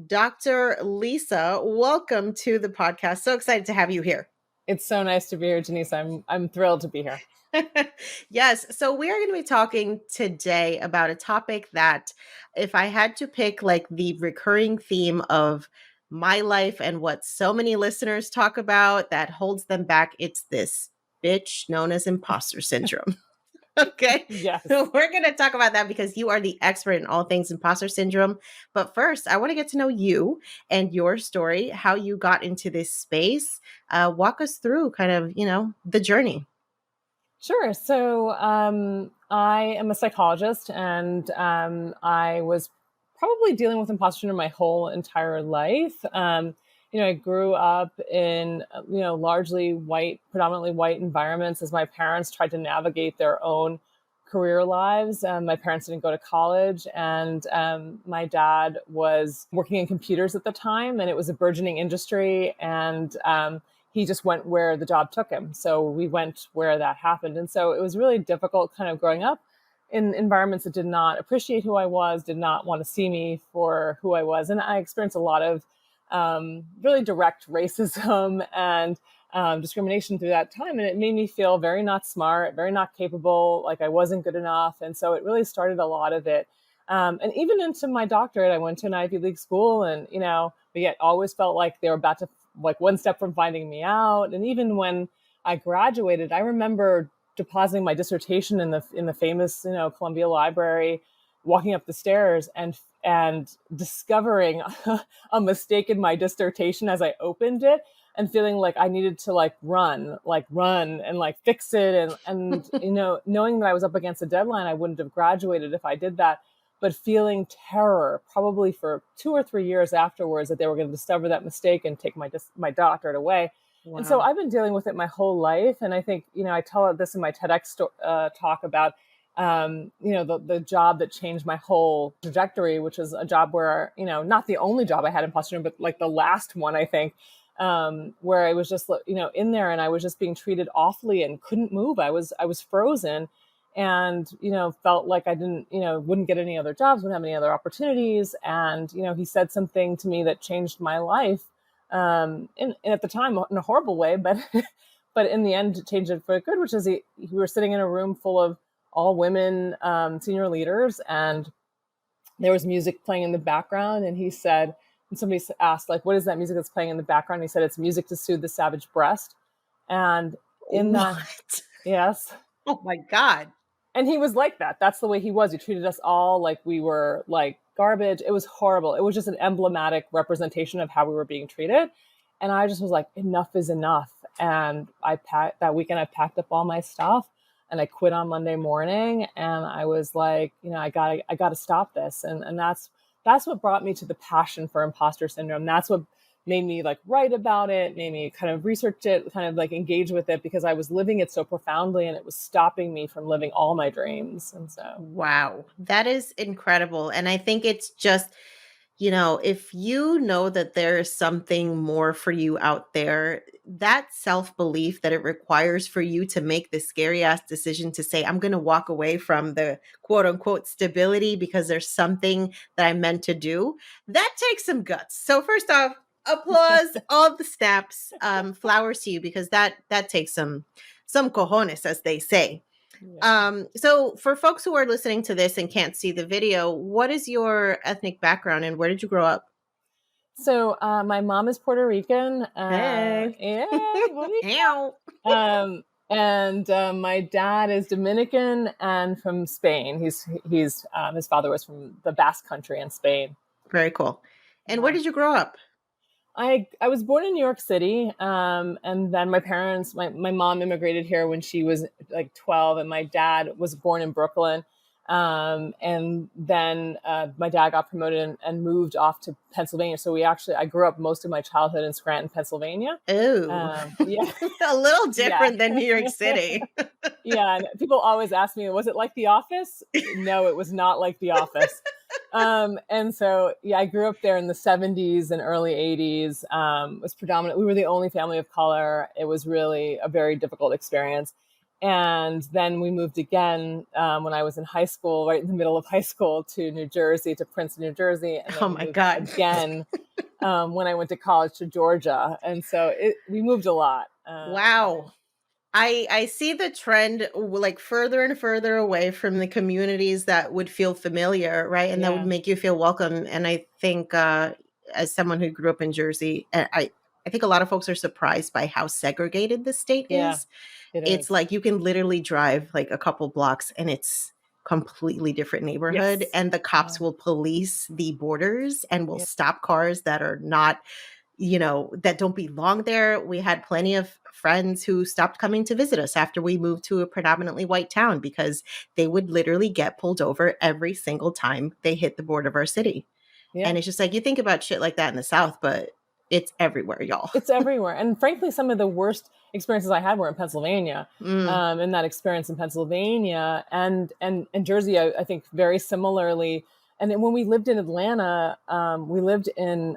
Dr. Lisa. Welcome to the podcast. So excited to have you here. It's so nice to be here, Janice. I'm thrilled to be here. Yes. So we are going to be talking today about a topic that if I had to pick like the recurring theme of my life and what so many listeners talk about that holds them back, it's this bitch known as imposter syndrome. Okay. Yes. So we're going to talk about that because you are the expert in all things imposter syndrome. But first, I want to get to know you and your story, how you got into this space. Walk us through kind of, the journey. Sure. So I am a psychologist, and I was probably dealing with imposter syndrome my whole entire life. I grew up in, largely white, predominantly white environments as my parents tried to navigate their own career lives. My parents didn't go to college, and my dad was working in computers at the time, and it was a burgeoning industry. And he just went where the job took him. So we went where that happened. And so it was really difficult kind of growing up in environments that did not appreciate who I was, did not want to see me for who I was. And I experienced a lot of really direct racism and discrimination through that time. And it made me feel very not smart, very not capable, like I wasn't good enough. And so it really started a lot of it. And even into my doctorate, I went to an Ivy League school, and, but yet always felt like they were about to like one step from finding me out. And even when I graduated, I remember depositing my dissertation in the famous, Columbia Library, walking up the stairs and discovering a mistake in my dissertation as I opened it, and feeling like I needed to run and fix it. And knowing that I was up against a deadline, I wouldn't have graduated if I did that. But feeling terror probably for 2 or 3 years afterwards that they were going to discover that mistake and take my doctorate away. Wow. And so I've been dealing with it my whole life. And I think, I tell this in my TEDx talk about, the job that changed my whole trajectory, which was a job where, not the only job I had in imposter syndrome, but like the last one, I think, where I was just, in there, and I was just being treated awfully and couldn't move. I was frozen. And, felt like I didn't, wouldn't get any other jobs, wouldn't have any other opportunities. And, he said something to me that changed my life. And at the time, in a horrible way, but but in the end, it changed it for good, which is we were sitting in a room full of all women senior leaders, and there was music playing in the background. And he said, and somebody asked, like, what is that music that's playing in the background? And he said, it's music to soothe the savage breast. And in that, yes. Oh my God. And he was like that. That's the way he was. He treated us all like we were like garbage. It was horrible. It was just an emblematic representation of how we were being treated. And I just was like, enough is enough. And that weekend, I packed up all my stuff and I quit on Monday morning. And I was like, I gotta stop this. And that's what brought me to the passion for imposter syndrome. That's what made me write about it, made me kind of research it, kind of engage with it, because I was living it so profoundly and it was stopping me from living all my dreams. And so, wow, that is incredible. And I think it's just, if you know that there is something more for you out there, that self-belief that it requires for you to make the scary ass decision to say, I'm going to walk away from the quote unquote stability because there's something that I'm meant to do, that takes some guts. So first off, applause, all the snaps, flowers to you, because that takes some cojones, as they say. Yeah. So for folks who are listening to this and can't see the video, what is your ethnic background and where did you grow up? So my mom is Puerto Rican. Hey. Yeah. And my dad is Dominican and from Spain. He's his father was from the Basque Country in Spain. Very cool. And where did you grow up? I was born in New York City, and then my parents, my mom immigrated here when she was 12, and my dad was born in Brooklyn. And then my dad got promoted and moved off to Pennsylvania. So I grew up most of my childhood in Scranton, Pennsylvania. Oh, yeah, a little different than New York City. Yeah, and people always ask me, was it like The Office? No, it was not like The Office. And so, I grew up there in the 70s and early 80s. Was predominant. We were the only family of color. It was really a very difficult experience. And then we moved again when I was in high school, right in the middle of high school, to New Jersey, to Princeton, New Jersey. And then Oh we my moved God. again when I went to college to Georgia. And so we moved a lot. Wow. I see the trend like further and further away from the communities that would feel familiar, right? And that would Yeah, make you feel welcome. And I think as someone who grew up in Jersey, I think a lot of folks are surprised by how segregated the state yeah, is. it It's is. like you can literally drive like a couple blocks and it's completely different neighborhood, Yes. and the Yeah, cops will police the borders and will yeah, stop cars that are not, that don't belong there. We had plenty of friends who stopped coming to visit us after we moved to a predominantly white town because they would literally get pulled over every single time they hit the border of our city. yeah. And it's just like you think about shit like that in the South, but it's everywhere, y'all. It's everywhere. And frankly, some of the worst experiences I had were in Pennsylvania. Mm. And that experience in Pennsylvania and Jersey, I think very similarly. And then when we lived in Atlanta, we lived in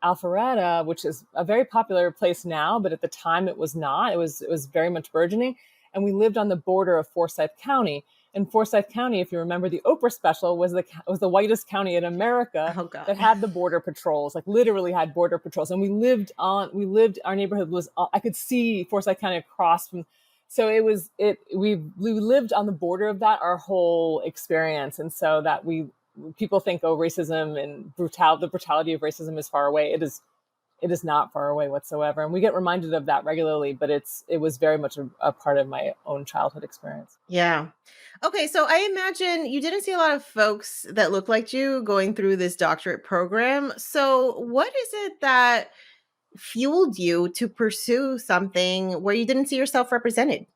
Alpharetta, which is a very popular place now, but at the time it was not. It was very much burgeoning, and we lived on the border of Forsyth County. And Forsyth County, if you remember the Oprah special, was the whitest county in America Oh God. that had the border patrols, like literally had border patrols. And our neighborhood was, I could see Forsyth County across from, so we lived on the border of that our whole experience. And so that people think, oh, racism and the brutality of racism is far away. It is not far away whatsoever. And we get reminded of that regularly, but it was very much a part of my own childhood experience. Yeah. Okay, so I imagine you didn't see a lot of folks that look like you going through this doctorate program. So, what is it that fueled you to pursue something where you didn't see yourself represented?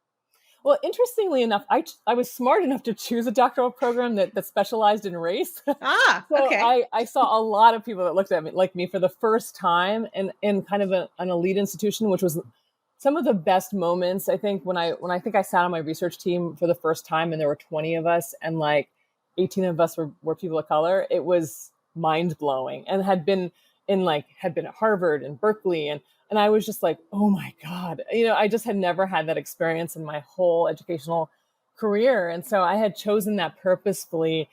Well, interestingly enough, I was smart enough to choose a doctoral program that specialized in race. Ah, So okay. I saw a lot of people that looked at me like me for the first time in kind of an elite institution, which was some of the best moments. I think when I think I sat on my research team for the first time and there were 20 of us and like 18 of us were people of color, it was mind blowing, and had been at Harvard and Berkeley, and I was just like, oh my God, I just had never had that experience in my whole educational career. And so I had chosen that purposefully,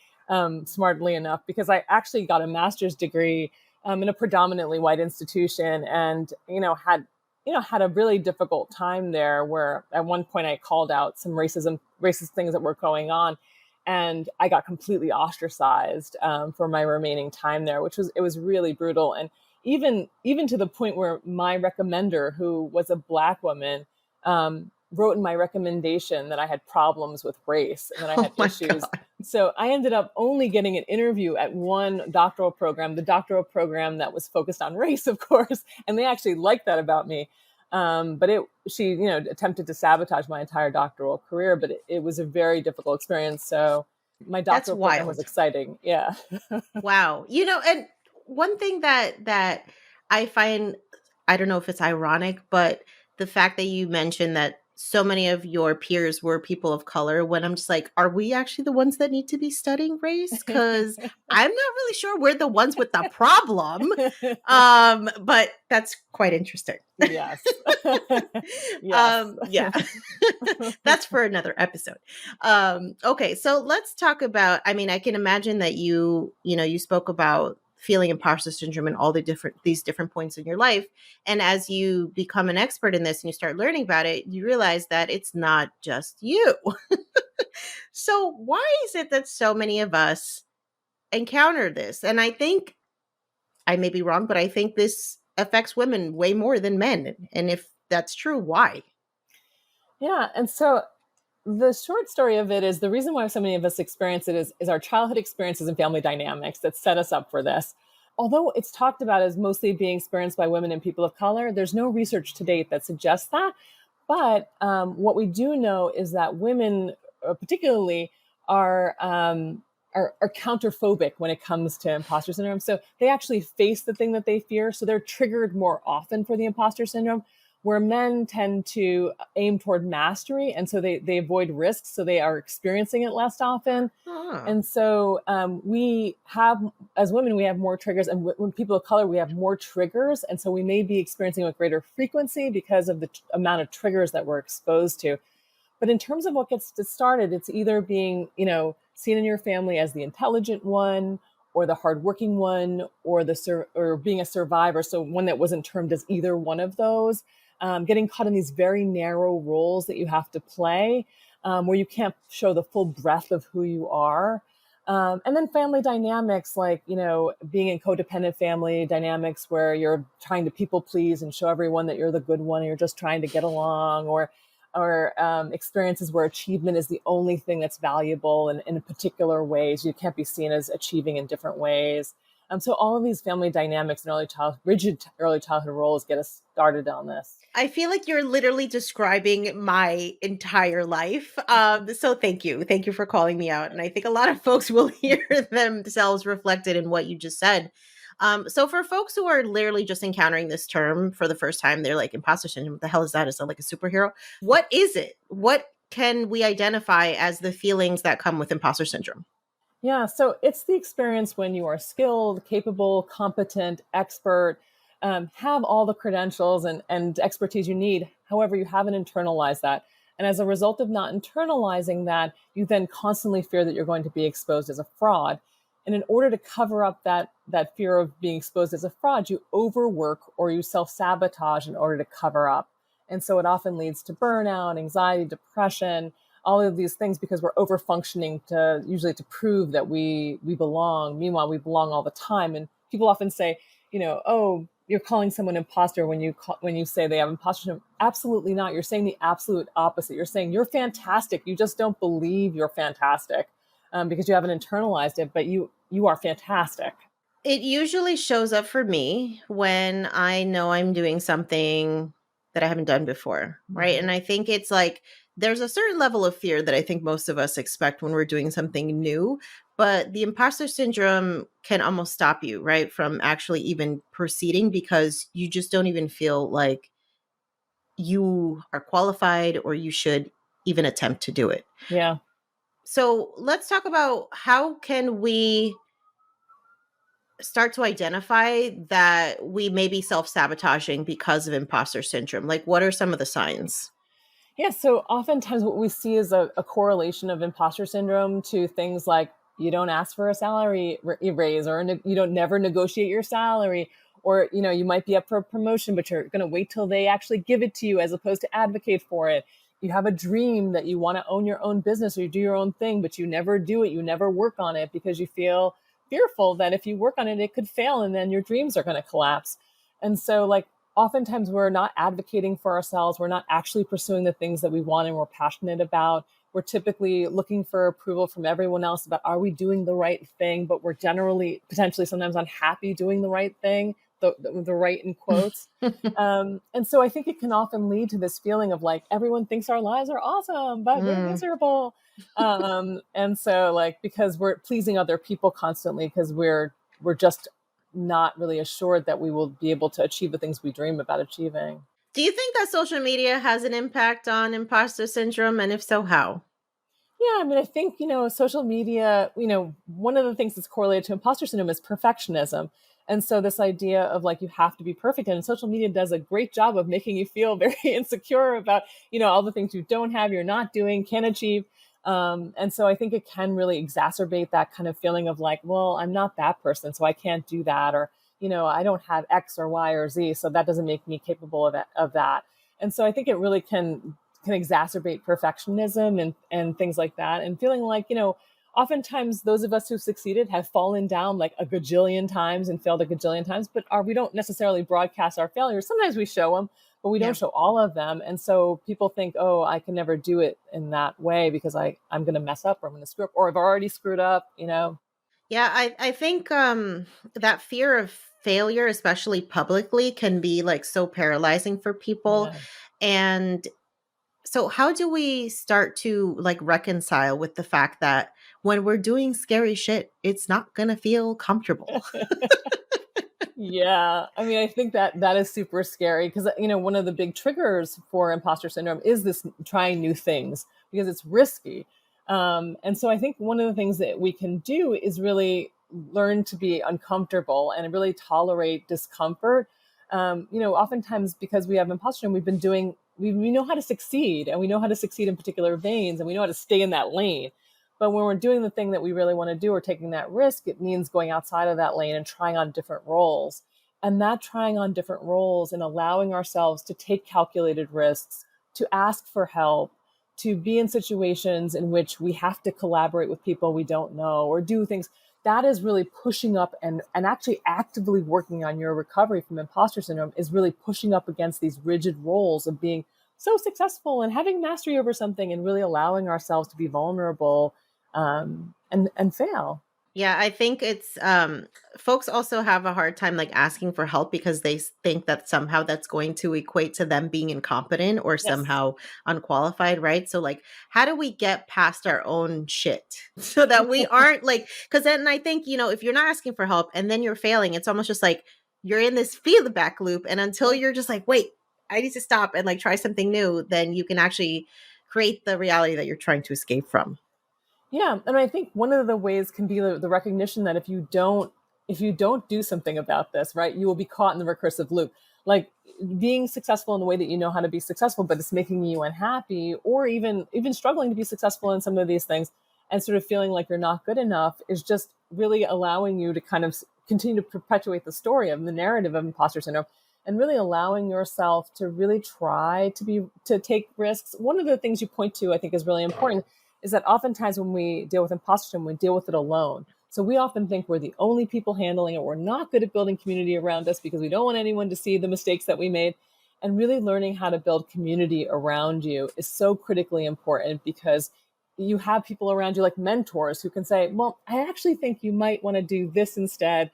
smartly enough, because I actually got a master's degree in a predominantly white institution, and had a really difficult time there, where at one point I called out some racist things that were going on, and I got completely ostracized for my remaining time there, it was really brutal. And even to the point where my recommender, who was a Black woman, wrote in my recommendation that I had problems with race and that I had Oh my issues. God. So I ended up only getting an interview at one doctoral program, the doctoral program that was focused on race, of course, and they actually liked that about me. But she, attempted to sabotage my entire doctoral career, but it was a very difficult experience. So my That's doctoral program was wild. exciting. Yeah. Wow. And one thing that I find, I don't know if it's ironic, but the fact that you mentioned that so many of your peers were people of color, when I'm just like, are we actually the ones that need to be studying race? Because I'm not really sure we're the ones with the problem. But that's quite interesting. Yes. Yes. Yeah. That's for another episode. Okay, so let's talk about, I mean, I can imagine that you spoke about feeling imposter syndrome and all these different points in your life. And as you become an expert in this and you start learning about it, you realize that it's not just you. So why is it that so many of us encounter this? And I think I may be wrong, but I think this affects women way more than men. And if that's true, why? Yeah. And so the short story of it is, the reason why so many of us experience it is our childhood experiences and family dynamics that set us up for this. Although it's talked about as mostly being experienced by women and people of color, there's no research to date that suggests that. But what we do know is that women, particularly, are, are counterphobic when it comes to imposter syndrome. So they actually face the thing that they fear. So they're triggered more often for the imposter syndrome, where men tend to aim toward mastery. And so they avoid risks. So they are experiencing it less often. Huh. And so as women, we have more triggers. And when people of color, we have more triggers. And so we may be experiencing a greater frequency because of the amount of triggers that we're exposed to. But in terms of what gets started, it's either being, seen in your family as the intelligent one, or the hardworking one, or or being a survivor. So one that wasn't termed as either one of those, getting caught in these very narrow roles that you have to play, where you can't show the full breadth of who you are. And then family dynamics, like, being in codependent family dynamics where you're trying to people please and show everyone that you're the good one and you're just trying to get along, or experiences where achievement is the only thing that's valuable in particular ways. You can't be seen as achieving in different ways. So all of these family dynamics and rigid early childhood roles get us started on this. I feel like you're literally describing my entire life. So thank you. Thank you for calling me out. And I think a lot of folks will hear themselves reflected in what you just said. So for folks who are literally just encountering this term for the first time, they're like, imposter syndrome, what the hell is that? Is that like a superhero? What is it? What can we identify as the feelings that come with imposter syndrome? Yeah, so it's the experience when you are skilled, capable, competent, expert, have all the credentials and expertise you need. However, you haven't internalized that. And as a result of not internalizing that, you then constantly fear that you're going to be exposed as a fraud. And in order to cover up that fear of being exposed as a fraud, you overwork or you self-sabotage in order to cover up. And so it often leads to burnout, anxiety, depression, all of these things, because we're over functioning usually to prove that we belong. Meanwhile, we belong all the time. And people often say, oh, you're calling someone imposter when you say they have imposter syndrome. Absolutely not. You're saying the absolute opposite. You're saying you're fantastic. You just don't believe you're fantastic, because you haven't internalized it. But you are fantastic. It usually shows up for me when I know I'm doing something that I haven't done before, right? Mm-hmm. And I think it's like there's a certain level of fear that I think most of us expect when we're doing something new, but the imposter syndrome can almost stop you, right, from actually even proceeding because you just don't even feel like you are qualified or you should even attempt to do it. Yeah. So let's talk about how can we start to identify that we may be self-sabotaging because of imposter syndrome? Like, what are some of the signs? Yeah, so oftentimes what we see is a correlation of imposter syndrome to things like you don't ask for a salary raise, or you don't never negotiate your salary, or you might be up for a promotion, but you're going to wait till they actually give it to you as opposed to advocate for it. You have a dream that you want to own your own business or you do your own thing, but you never do it. You never work on it because you feel fearful that if you work on it, it could fail and then your dreams are going to collapse. And so, like, oftentimes we're not advocating for ourselves. We're not actually pursuing the things that we want and we're passionate about. We're typically looking for approval from everyone else about, are we doing the right thing? But we're generally potentially sometimes unhappy doing the right thing, the right in quotes. And so I think it can often lead to this feeling of like, everyone thinks our lives are awesome, but we're Mm. miserable. And so, like, because we're pleasing other people constantly, because we're just not really assured that we will be able to achieve the things we dream about achieving. Do you think that social media has an impact on imposter syndrome? And if so, how? Yeah, I mean, I think, social media, one of the things that's correlated to imposter syndrome is perfectionism. And so this idea of like, you have to be perfect, and social media does a great job of making you feel very insecure about, all the things you don't have, you're not doing, can't achieve. And so I think it can really exacerbate that kind of feeling of like, well, I'm not that person, so I can't do that. Or, I don't have X or Y or Z, so that doesn't make me capable of that. And so I think it really can exacerbate perfectionism and things like that, and feeling like, oftentimes those of us who succeeded have fallen down like a gajillion times and failed a gajillion times, but we don't necessarily broadcast our failures. Sometimes we show them, but we Yeah. don't show all of them. And so people think, oh, I can never do it in that way because I'm going to mess up, or I'm going to screw up, or I've already screwed up. Yeah, I think that fear of failure, especially publicly, can be like so paralyzing for people. Yeah. And so how do we start to like reconcile with the fact that when we're doing scary shit, it's not going to feel comfortable? Yeah, I mean, I think that is super scary because, one of the big triggers for imposter syndrome is this trying new things because it's risky. And so I think one of the things that we can do is really learn to be uncomfortable and really tolerate discomfort. Oftentimes because we have imposter syndrome, we've been doing we know how to succeed, and we know how to succeed in particular veins, and we know how to stay in that lane. But when we're doing the thing that we really want to do or taking that risk, it means going outside of that lane and trying on different roles. And that trying on different roles and allowing ourselves to take calculated risks, to ask for help, to be in situations in which we have to collaborate with people we don't know or do things, that is really pushing up and actually actively working on your recovery from imposter syndrome, is really pushing up against these rigid roles of being so successful and having mastery over something, and really allowing ourselves to be vulnerable, and fail. Yeah, I think it's folks also have a hard time like asking for help because they think that somehow that's going to equate to them being incompetent or Yes. somehow unqualified, right? So like how do we get past our own shit so that we aren't like, cuz then I think, if you're not asking for help and then you're failing, it's almost just like you're in this feedback loop, and until you're just like, "Wait, I need to stop and like try something new," then you can actually create the reality that you're trying to escape from. Yeah, and I think one of the ways can be the recognition that if you don't do something about this, right, you will be caught in the recursive loop. Like being successful in the way that you know how to be successful, but it's making you unhappy, or even struggling to be successful in some of these things, and sort of feeling like you're not good enough, is just really allowing you to kind of continue to perpetuate the story of the narrative of imposter syndrome, and really allowing yourself to really try to take risks. One of the things you point to, I think, is really important, is that oftentimes when we deal with imposter syndrome, we deal with it alone. So we often think we're the only people handling it. We're not good at building community around us because we don't want anyone to see the mistakes that we made. And really learning how to build community around you is so critically important, because you have people around you like mentors who can say, well, I actually think you might want to do this instead.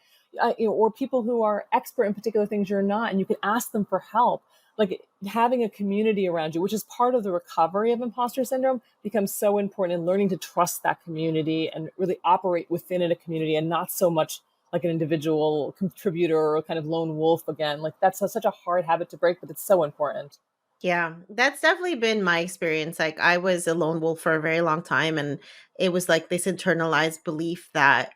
Or people who are expert in particular things you're not, and you can ask them for help. Like having a community around you, which is part of the recovery of imposter syndrome, becomes so important in learning to trust that community and really operate within it, a community, and not so much like an individual contributor or a kind of lone wolf again. Like that's such a hard habit to break, but it's so important. Yeah, that's definitely been my experience. Like I was a lone wolf for a very long time, and it was like this internalized belief that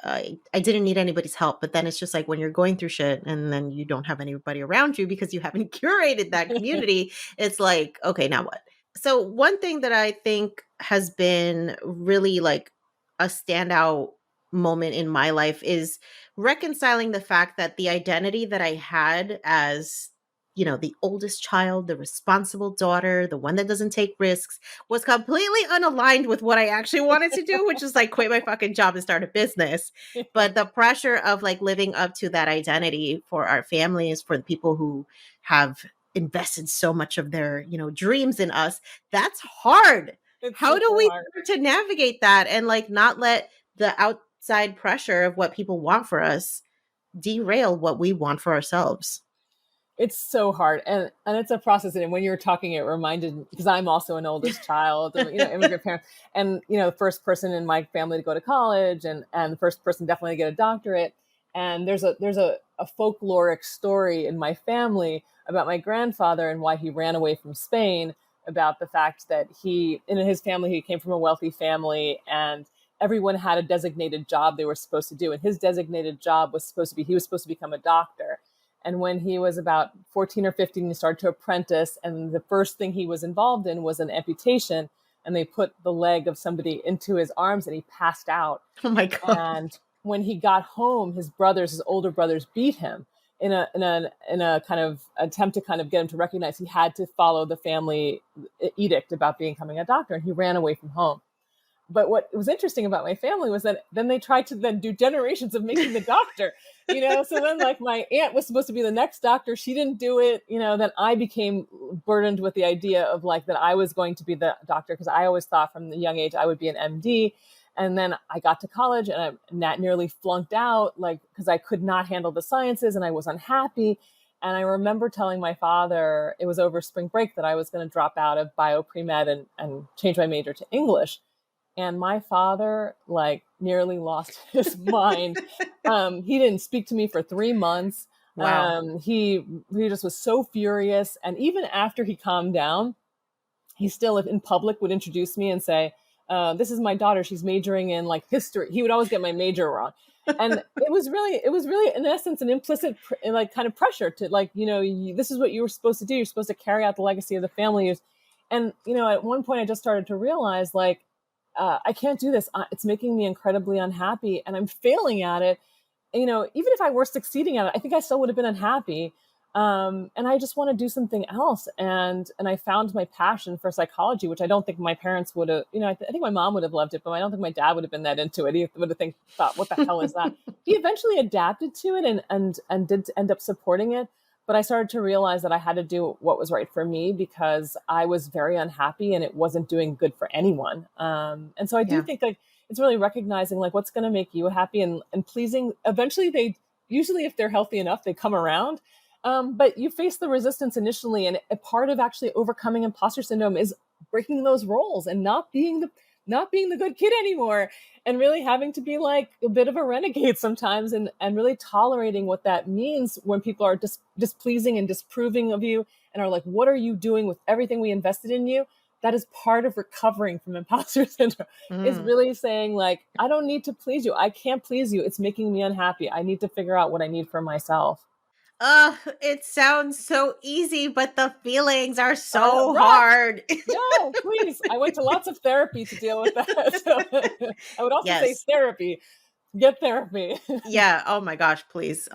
I didn't need anybody's help. But then it's just like when you're going through shit and then you don't have anybody around you because you haven't curated that community, it's like, okay, now what? So one thing that I think has been really like a standout moment in my life is reconciling the fact that the identity that I had as, the oldest child, the responsible daughter, the one that doesn't take risks, was completely unaligned with what I actually wanted to do, which is like quit my fucking job and start a business. But the pressure of like living up to that identity for our families, for the people who have invested so much of their, dreams in us, that's hard. It's How so do we hard. start to navigate that and like not let the outside pressure of what people want for us derail what we want for ourselves? It's so hard, and it's a process. And when you were talking, it reminded, because I'm also an oldest child, immigrant parents, and the first person in my family to go to college, and the first person definitely to get a doctorate. And there's a folkloric story in my family about my grandfather and why he ran away from Spain. About the fact that in his family, he came from a wealthy family, and everyone had a designated job they were supposed to do, and his designated job was supposed to be, he was supposed to become a doctor. And when he was about 14 or 15, he started to apprentice. And the first thing he was involved in was an amputation. And they put the leg of somebody into his arms, and he passed out. Oh my God. And when he got home, his older brothers beat him in a kind of attempt to kind of get him to recognize he had to follow the family edict about becoming a doctor. And he ran away from home. But what was interesting about my family was that then they tried to then do generations of making the doctor, so then like my aunt was supposed to be the next doctor. She didn't do it. Then I became burdened with the idea of like that I was going to be the doctor, because I always thought from the young age I would be an MD. And then I got to college and I nearly flunked out, like, because I could not handle the sciences and I was unhappy. And I remember telling my father, it was over spring break, that I was going to drop out of bio pre-med and change my major to English. And my father like nearly lost his mind. He didn't speak to me for 3 months. Wow. He just was so furious. And even after he calmed down, he still, if in public, would introduce me and say, this is my daughter. She's majoring in like history. He would always get my major wrong. And it was really in essence an implicit like kind of pressure to like, this is what you were supposed to do. You're supposed to carry out the legacy of the family. And at one point I just started to realize like, I can't do this. It's making me incredibly unhappy and I'm failing at it. Even if I were succeeding at it, I think I still would have been unhappy. And I just want to do something else. And I found my passion for psychology, which I don't think my parents would have, I think my mom would have loved it, but I don't think my dad would have been that into it. He would have thought, what the hell is that? He eventually adapted to it and did end up supporting it. But I started to realize that I had to do what was right for me because I was very unhappy and it wasn't doing good for anyone. And so I do Yeah. think like it's really recognizing like what's going to make you happy and pleasing. Eventually they usually, if they're healthy enough, they come around. But you face the resistance initially, and a part of actually overcoming imposter syndrome is breaking those roles and not being the good kid anymore, and really having to be like a bit of a renegade sometimes, and really tolerating what that means when people are displeasing and disproving of you, and are like, "What are you doing with everything we invested in you?" That is part of recovering from imposter syndrome. Is Mm. really saying like, "I don't need to please you. I can't please you. It's making me unhappy. I need to figure out what I need for myself." It sounds so easy, but the feelings are I know, so rough. hard. No, please. I went to lots of therapy to deal with that. So I would also say Yes. therapy. Get therapy. Yeah. Oh my gosh, please.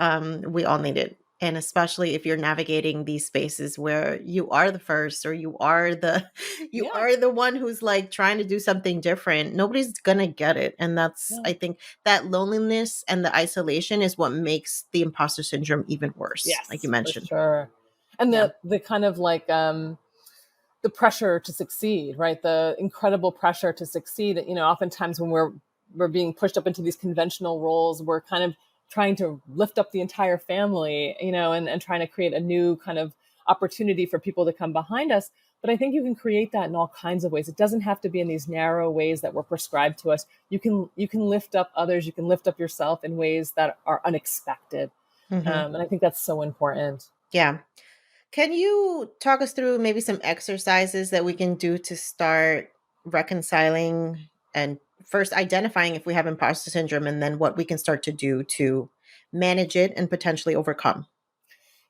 We all need it. And especially if you're navigating these spaces where you are the first or you are the you Yeah. are the one who's like trying to do something different. Nobody's gonna get it. And that's I No. think that loneliness and the isolation is what makes the imposter syndrome even worse, like you Yes, for mentioned. sure. And Yeah. the kind of like the pressure to succeed, right? The incredible pressure to succeed. Oftentimes when we're being pushed up into these conventional roles, we're kind of trying to lift up the entire family, and trying to create a new kind of opportunity for people to come behind us. But I think you can create that in all kinds of ways. It doesn't have to be in these narrow ways that were prescribed to us. You can lift up others, you can lift up yourself in ways that are unexpected. Hmm. And I think that's so important. Yeah. Can you talk us through maybe some exercises that we can do to start reconciling and first identifying if we have imposter syndrome and then what we can start to do to manage it and potentially overcome?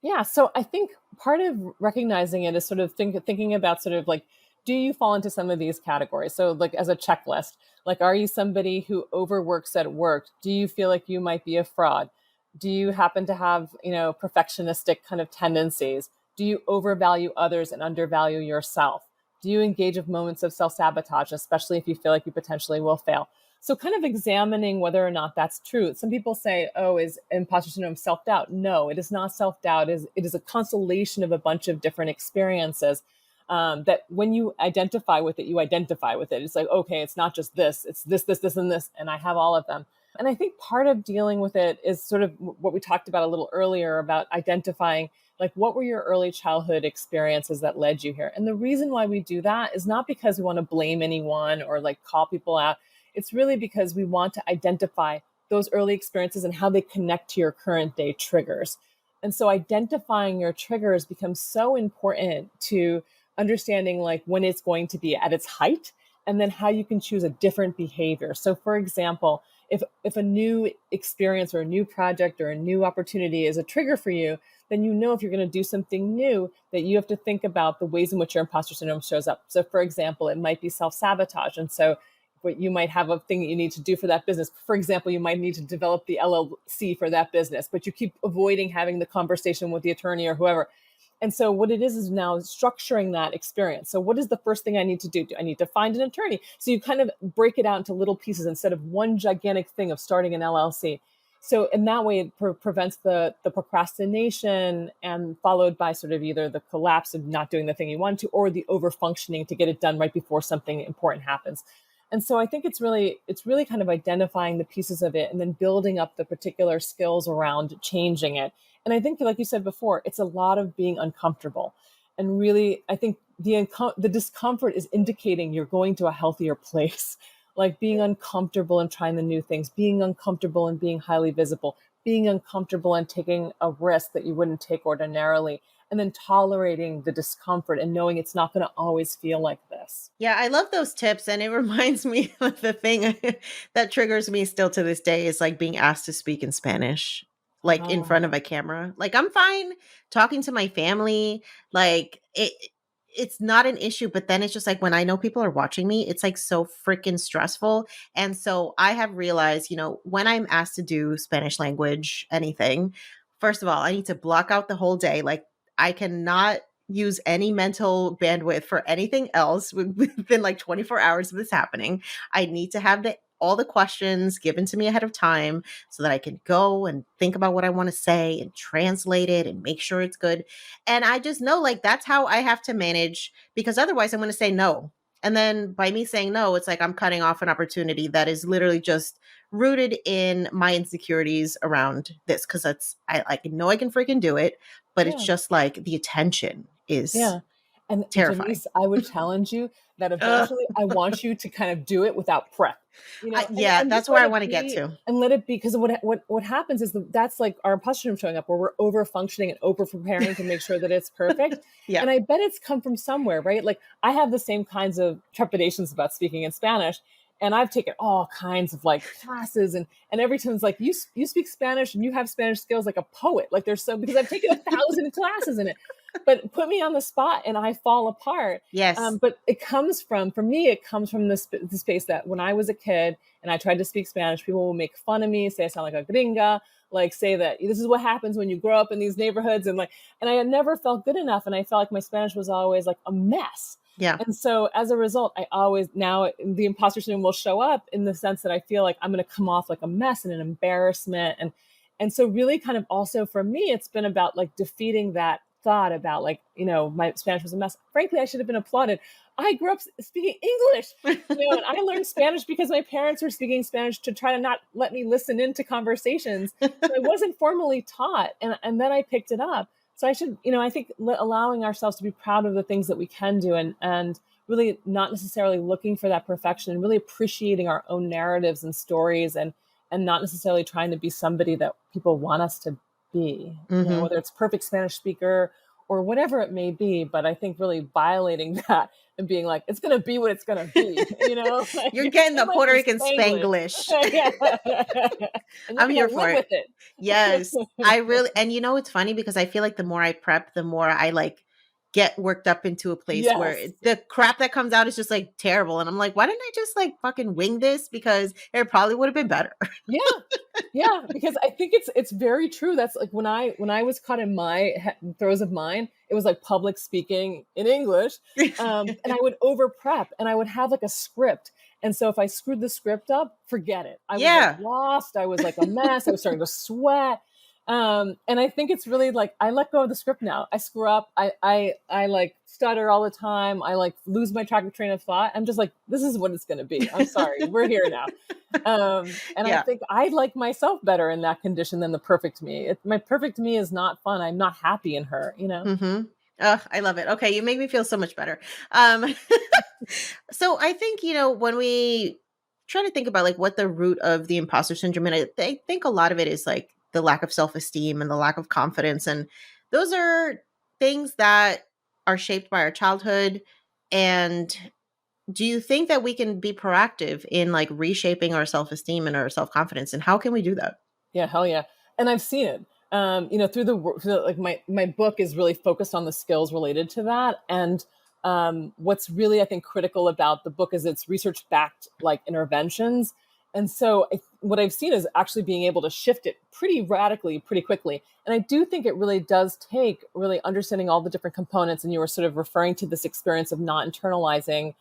Yeah, so I think part of recognizing it is sort of thinking about sort of like, do you fall into some of these categories? So, like as a checklist, like, are you somebody who overworks at work? Do you feel like you might be a fraud? Do you happen to have, perfectionistic kind of tendencies? Do you overvalue others and undervalue yourself? Do you engage with moments of self sabotage, especially if you feel like you potentially will fail? So, kind of examining whether or not that's true. Some people say, "Oh, is imposter syndrome self doubt?" No, it is not self doubt. It is a constellation of a bunch of different experiences. That when you identify with it, you identify with it. It's like, okay, it's not just this; it's this, this, this, and this, and I have all of them. And I think part of dealing with it is sort of what we talked about a little earlier about identifying like what were your early childhood experiences that led you here. And the reason why we do that is not because we want to blame anyone or like call people out. It's really because we want to identify those early experiences and how they connect to your current day triggers. And so identifying your triggers becomes so important to understanding like when it's going to be at its height, and then how you can choose a different behavior. So for example, if a new experience or a new project or a new opportunity is a trigger for you, then if you're going to do something new, that you have to think about the ways in which your imposter syndrome shows up. So for example, it might be self-sabotage. And so what you might have a thing that you need to do for that business. For example, you might need to develop the LLC for that business, but you keep avoiding having the conversation with the attorney or whoever. And so what it is now structuring that experience. So what is the first thing I need to do? Do I need to find an attorney? So you kind of break it out into little pieces instead of one gigantic thing of starting an LLC. So in that way, it prevents the procrastination, and followed by sort of either the collapse of not doing the thing you want to, or the over functioning to get it done right before something important happens. And so I think it's really kind of identifying the pieces of it and then building up the particular skills around changing it. And I think, like you said before, it's a lot of being uncomfortable. And really, I think the discomfort is indicating you're going to a healthier place. Like being uncomfortable and trying the new things, being uncomfortable and being highly visible, being uncomfortable and taking a risk that you wouldn't take ordinarily, and then tolerating the discomfort and knowing it's not going to always feel like this. Yeah, I love those tips. And it reminds me of the thing that triggers me still to this day is like being asked to speak in Spanish, like in front of Oh, a camera. Like I'm fine talking to my family. Like it's not an issue, but then it's just like when I know people are watching me, it's like so freaking stressful. And so I have realized, when I'm asked to do Spanish language, anything, first of all, I need to block out the whole day. Like I cannot use any mental bandwidth for anything else within like 24 hours of this happening. I need to have all the questions given to me ahead of time so that I can go and think about what I want to say and translate it and make sure it's good. And I just know like that's how I have to manage because otherwise I'm going to say no. And then by me saying no, it's like I'm cutting off an opportunity that is literally just rooted in my insecurities around this because I know I can freaking do it, but it's yeah. just like the attention is Yeah. And terrifying. Janice, I would challenge you that Ugh. eventually I want you to kind of do it without prep, Yeah, and just that's where let I it want to get be to. and let it be. Because what happens is that's like our imposter syndrome showing up where we're over functioning and over preparing to make sure that it's perfect. Yeah. And I bet it's come from somewhere, right? Like I have the same kinds of trepidations about speaking in Spanish. And I've taken all kinds of like classes and every time it's like you speak Spanish and you have Spanish skills like a poet. Like there's so because I've taken 1,000 classes in it, but put me on the spot and I fall apart. Yes. But it comes from, for me, it comes from the space that when I was a kid and I tried to speak Spanish, people will make fun of me, say I sound like a gringa, like say that this is what happens when you grow up in these neighborhoods. And I had never felt good enough. And I felt like my Spanish was always like a mess. Yeah. And so as a result, I always now the imposter syndrome will show up in the sense that I feel like I'm going to come off like a mess and an embarrassment. And so really kind of also for me, it's been about like defeating that thought about like, my Spanish was a mess. Frankly, I should have been applauded. I grew up speaking English, and I learned Spanish because my parents were speaking Spanish to try to not let me listen into conversations. So I wasn't formally taught. And then I picked it up. So I should, I think allowing ourselves to be proud of the things that we can do and really not necessarily looking for that perfection and really appreciating our own narratives and stories and not necessarily trying to be somebody that people want us to be, Hmm. whether it's perfect Spanish speaker or whatever it may be. But I think really violating that and being like, it's going to be what it's going to be, like, You're getting it the might Puerto be Rican Spanglish. Spanglish. Yeah. And you're I'm here going to for live it. with it. Yes. I really, and it's funny because I feel like the more I prep, the more I like get worked up into a place where Yes. the crap that comes out is just like terrible. And I'm like, why didn't I just like fucking wing this? Because it probably would have been better. Yeah. Yeah, because I think it's very true. That's like when I was caught in my throes of mine, it was like public speaking in English, and I would over prep, and I would have like a script, and so if I screwed the script up, forget it. I was like Yeah. lost. I was like a mess. I was starting to sweat, and I think it's really like I let go of the script now. I screw up. I like stutter all the time. I like lose my train of thought. I'm just like, this is what it's going to be. I'm sorry. We're here now. And I Yeah. think I like myself better in that condition than the perfect me. My perfect me is not fun. I'm not happy in her. Mm-hmm. Oh, I love it. Okay, you make me feel so much better. Um, so I think, when we try to think about like what the root of the imposter syndrome, and I think a lot of it is like the lack of self-esteem and the lack of confidence. And those are things that are shaped by our childhood. And do you think that we can be proactive in like reshaping our self-esteem and our self-confidence? And how can we do that? Yeah, hell yeah. And I've seen it. Like my book is really focused on the skills related to that. And what's really I think critical about the book is it's research backed like interventions. And so what I've seen is actually being able to shift it pretty radically, pretty quickly. And I do think it really does take really understanding all the different components. And you were sort of referring to this experience of not internalizing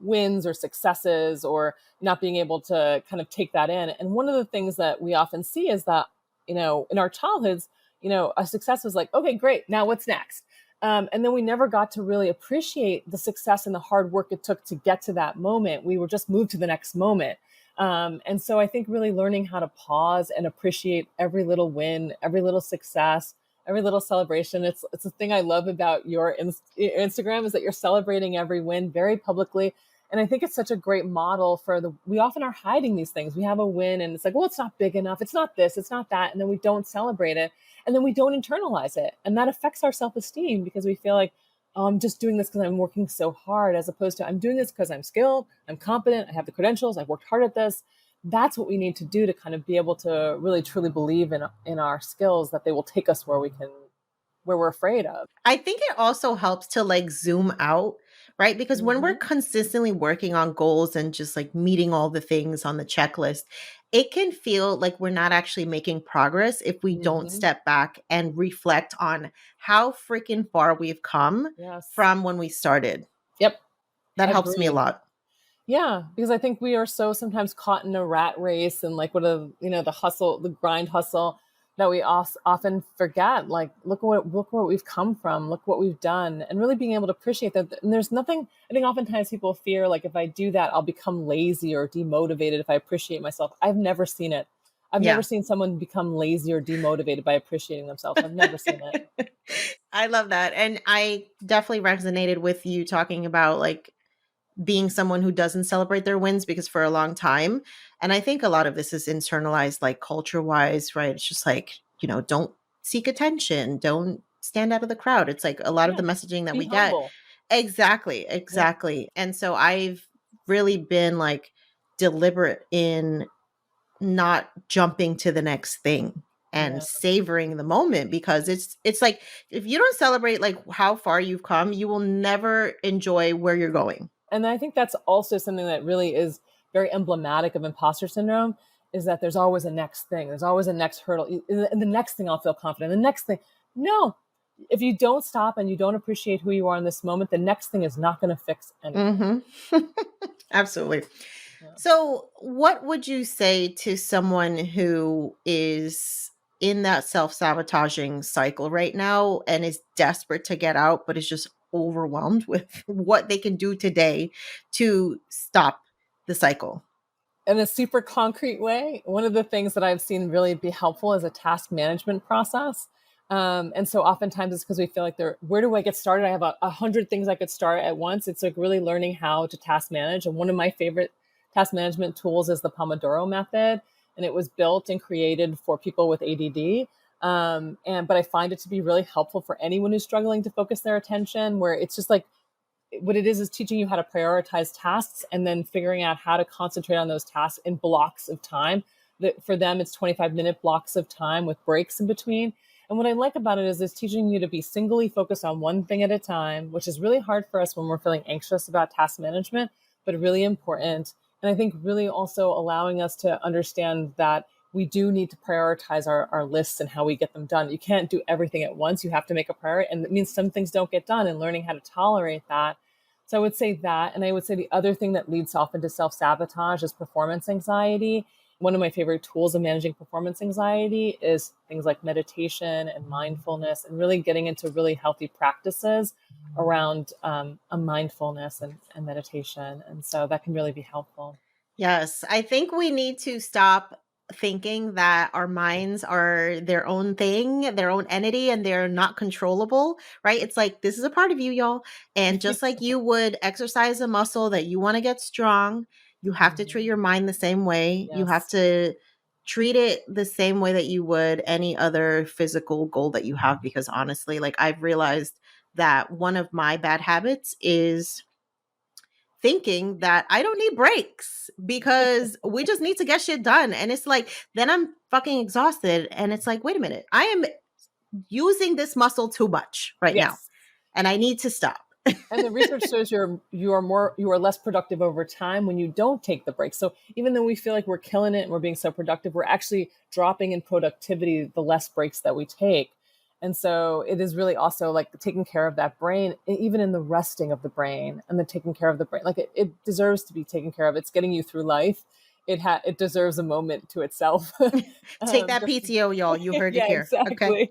wins or successes or not being able to kind of take that in. And one of the things that we often see is that, in our childhoods, a success was like, okay, great. Now what's next? And then we never got to really appreciate the success and the hard work it took to get to that moment. We were just moved to the next moment. And so I think really learning how to pause and appreciate every little win, every little success, every little celebration. It's a thing I love about your Instagram is that you're celebrating every win very publicly. And I think it's such a great model for we often are hiding these things. We have a win and it's like, well, it's not big enough. It's not this, it's not that. And then we don't celebrate it. And then we don't internalize it. And that affects our self-esteem because we feel like, oh, I'm just doing this because I'm working so hard, as opposed to I'm doing this because I'm skilled, I'm competent, I have the credentials, I've worked hard at this. That's what we need to do to kind of be able to really truly believe in our skills, that they will take us where we're afraid of. I think it also helps to like zoom out, right? Because when we're Mm-hmm. consistently working on goals and just like meeting all the things on the checklist, it can feel like we're not actually making progress if we don't Mm-hmm. step back and reflect on how freaking far we've come Yes. from when we started. Yep. That helps me a Agreed. lot. Yeah, because I think we are so sometimes caught in a rat race and like the hustle, the grind hustle, that we often forget. Like, look where we've come from, look what we've done, and really being able to appreciate that. And there's nothing. I think oftentimes people fear like if I do that, I'll become lazy or demotivated if I appreciate myself. I've never seen it. I've never Yeah. seen someone become lazy or demotivated by appreciating themselves. I've never seen it. I love that. And I definitely resonated with you talking about like being someone who doesn't celebrate their wins, because for a long time, and I think a lot of this is internalized like culture wise, right? It's just like, don't seek attention, don't stand out of the crowd. It's like a lot of Yeah, the messaging that be we get. humble. Exactly, Yeah, exactly. And so I've really been like deliberate in not jumping to the next thing and yeah. savoring the moment, because it's like if you don't celebrate like how far you've come, you will never enjoy where you're going. And I think that's also something that really is very emblematic of imposter syndrome, is that there's always a next thing. There's always a next hurdle. And the next thing I'll feel confident. The next thing, no. If you don't stop and you don't appreciate who you are in this moment, the next thing is not going to fix anything. Mhm. Absolutely. Yeah. So, what would you say to someone who is in that self-sabotaging cycle right now and is desperate to get out, but is just overwhelmed with what they can do today to stop the cycle? In a super concrete way, one of the things that I've seen really be helpful is a task management process. And so oftentimes it's because we feel like where do I get started? I have 100 things I could start at once. It's like really learning how to task manage. And one of my favorite task management tools is the Pomodoro Method. And it was built and created for people with ADD. But I find it to be really helpful for anyone who's struggling to focus their attention, where it's just like, what it is teaching you how to prioritize tasks and then figuring out how to concentrate on those tasks in blocks of time. That for them, it's 25-minute blocks of time with breaks in between. And what I like about it is it's teaching you to be singly focused on one thing at a time, which is really hard for us when we're feeling anxious about task management, but really important. And I think really also allowing us to understand that we do need to prioritize our lists and how we get them done. You can't do everything at once. You have to make a priority. And it means some things don't get done, and learning how to tolerate that. So I would say that. And I would say the other thing that leads often to self sabotage is performance anxiety. One of my favorite tools of managing performance anxiety is things like meditation and mindfulness, and really getting into really healthy practices around a mindfulness and meditation. And so that can really be helpful. Yes, I think we need to stop thinking that our minds are their own thing, their own entity, and they're not controllable, right? It's like this is a part of you, y'all. And just like you would exercise a muscle that you want to get strong, you have to treat Mhm. your mind the same way. You have Yes. to treat it the same way that you would any other physical goal that you have. Because honestly, like I've realized that one of my bad habits is thinking that I don't need breaks because we just need to get shit done. And it's like, then I'm fucking exhausted. And it's like, wait a minute, I am using this muscle too much right now. Yes. And I need to stop. And the research shows you are less productive over time when you don't take the break. So even though we feel like we're killing it and we're being so productive, we're actually dropping in productivity the less breaks that we take. And so it is really also like taking care of that brain, even in the resting of the brain and the taking care of the brain. Like it deserves to be taken care of. It's getting you through life. It deserves a moment to itself. Take that Just PTO, y'all. You heard it yeah, here. Okay. exactly.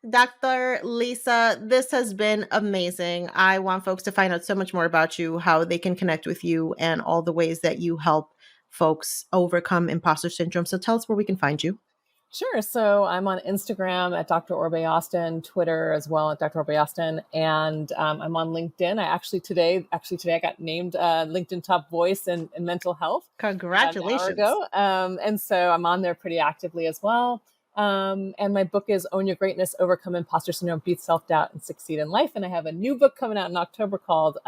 Dr. Lisa, this has been amazing. I want folks to find out so much more about you, how they can connect with you, and all the ways that you help folks overcome imposter syndrome. So tell us where we can find you. Sure. So I'm on Instagram at Dr. Orbé-Austin, Twitter as well at Dr. Orbé-Austin, and I'm on LinkedIn. Actually today I got named LinkedIn top voice in mental health about an hour Congratulations. ago, and so I'm on there pretty actively as well. And my book is Own Your Greatness: Overcome Imposter Syndrome, Beat Self-Doubt, and Succeed in Life. And I have a new book coming out in October called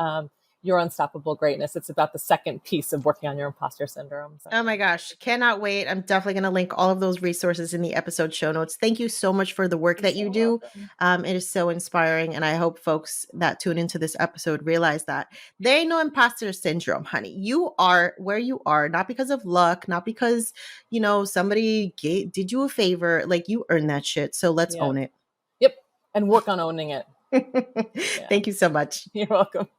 Your Unstoppable Greatness. It's about the second piece of working on your imposter syndrome. So Oh my gosh, cannot wait. I'm definitely going to link all of those resources in the episode show notes. Thank you so much for the work you're that so you do. welcome. It is so inspiring. And I hope folks that tune into this episode realize that there ain't no imposter syndrome, honey. You are where you are, not because of luck, not because, somebody did you a favor. Like, you earned that shit. So let's Yeah. own it. Yep. And work on owning it. Yeah. Thank you so much. You're welcome.